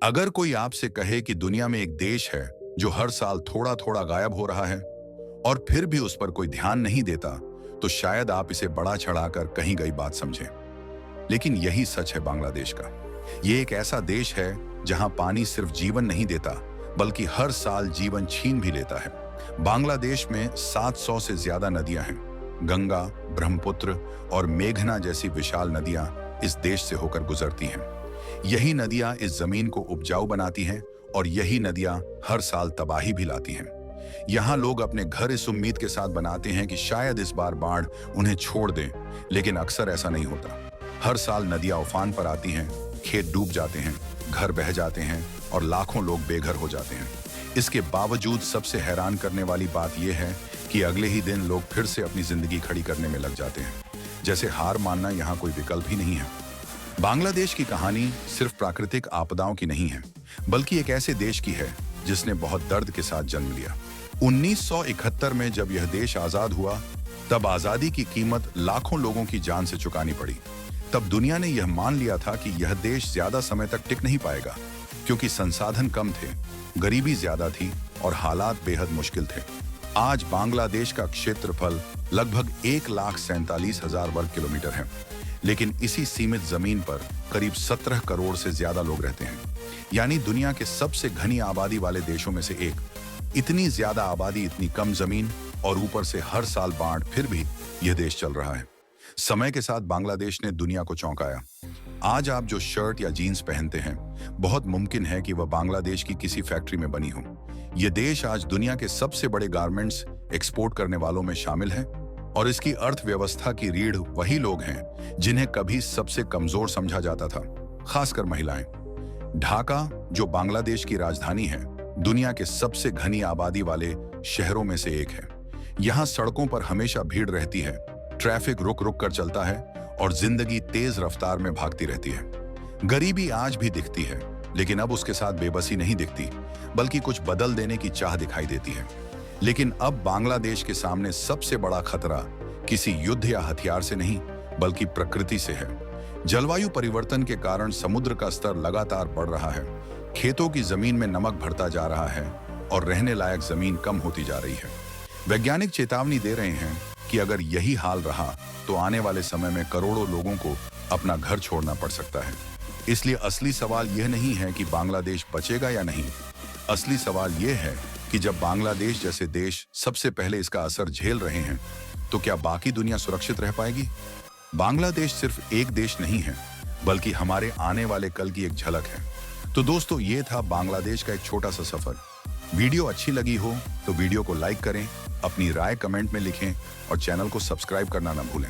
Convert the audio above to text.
अगर कोई आपसे कहे कि दुनिया में एक देश है जो हर साल थोड़ा थोड़ा गायब हो रहा है और फिर भी उस पर कोई ध्यान नहीं देता, तो शायद आप इसे बड़ा चढ़ाकर कहीं गई बात समझें। लेकिन यही सच है बांग्लादेश का। ये एक ऐसा देश है जहां पानी सिर्फ जीवन नहीं देता, बल्कि हर साल जीवन छीन भी लेता है। बांग्लादेश में 700 से ज्यादा नदियां हैं। गंगा, ब्रह्मपुत्र और मेघना जैसी विशाल नदियां इस देश से होकर गुजरती हैं। यही नदियां इस जमीन को उपजाऊ बनाती हैं और यही नदियां हर साल तबाही भी लाती हैं। यहाँ लोग अपने घर इस उम्मीद के साथ बनाते हैं कि शायद इस बार बाढ़ उन्हें छोड़ दे, लेकिन अक्सर ऐसा नहीं होता। हर साल नदियां उफान पर आती हैं, खेत डूब जाते हैं, घर बह जाते हैं और लाखों लोग बेघर हो जाते हैं। इसके बावजूद सबसे हैरान करने वाली बात यह है कि अगले ही दिन लोग फिर से अपनी जिंदगी खड़ी करने में लग जाते हैं, जैसे हार मानना यहाँ कोई विकल्प ही नहीं है। बांग्लादेश की कहानी सिर्फ प्राकृतिक आपदाओं की नहीं है, बल्कि एक ऐसे देश की है जिसने बहुत दर्द के साथ जन्म लिया। 1971 में जब यह देश आजाद हुआ, तब आजादी की कीमत लाखों लोगों की जान से चुकानी पड़ी। तब दुनिया ने यह मान लिया था कि यह देश ज्यादा समय तक टिक नहीं पाएगा, क्योंकि संसाधन कम थे, गरीबी ज्यादा थी और हालात बेहद मुश्किल थे। आज बांग्लादेश का क्षेत्रफल लगभग 1,47,000 वर्ग किलोमीटर है, लेकिन इसी सीमित जमीन पर करीब 17 करोड़ से ज्यादा लोग रहते हैं, यानी दुनिया के सबसे घनी आबादी वाले देशों में से एक। इतनी ज्यादा आबादी, इतनी कम जमीन और ऊपर से हर साल बाढ़, फिर भी यह देश चल रहा है। समय के साथ बांग्लादेश ने दुनिया को चौंकाया। आज आप जो शर्ट या जीन्स पहनते हैं, बहुत मुमकिन है कि वह बांग्लादेश की किसी फैक्ट्री में बनी हो। यह देश आज दुनिया के सबसे बड़े गारमेंट्स एक्सपोर्ट करने वालों में शामिल है और इसकी अर्थव्यवस्था की रीढ़ वही लोग हैं जिन्हें कभी सबसे कमजोर समझा जाता था, खासकर महिलाएं। ढाका, जो बांग्लादेश की राजधानी है, दुनिया के सबसे घनी आबादी वाले शहरों में से एक है। यहाँ सड़कों पर हमेशा भीड़ रहती है, ट्रैफिक रुक रुक कर चलता है और जिंदगी तेज रफ्तार में भागती रहती है। गरीबी आज भी दिखती है, लेकिन अब उसके साथ बेबसी नहीं दिखती, बल्कि कुछ बदल देने की चाह दिखाई देती है। लेकिन अब बांग्लादेश के सामने सबसे बड़ा खतरा किसी युद्ध या हथियार से नहीं, बल्कि प्रकृति से है। जलवायु परिवर्तन के कारण समुद्र का स्तर लगातार बढ़ रहा है, खेतों की जमीन में नमक भरता जा रहा है और रहने लायक जमीन कम होती जा रही है। वैज्ञानिक चेतावनी दे रहे हैं कि अगर यही हाल रहा तो आने वाले समय में करोड़ों लोगों को अपना घर छोड़ना पड़ सकता है। इसलिए असली सवाल यह नहीं है कि बांग्लादेश बचेगा या नहीं। असली सवाल यह है कि जब बांग्लादेश जैसे देश सबसे पहले इसका असर झेल रहे हैं, तो क्या बाकी दुनिया सुरक्षित रह पाएगी? बांग्लादेश सिर्फ एक देश नहीं है, बल्कि हमारे आने वाले कल की एक झलक है। तो दोस्तों, ये था बांग्लादेश का एक छोटा सा सफर। वीडियो अच्छी लगी हो तो वीडियो को लाइक करें, अपनी राय कमेंट में लिखें और चैनल को सब्सक्राइब करना ना भूलें।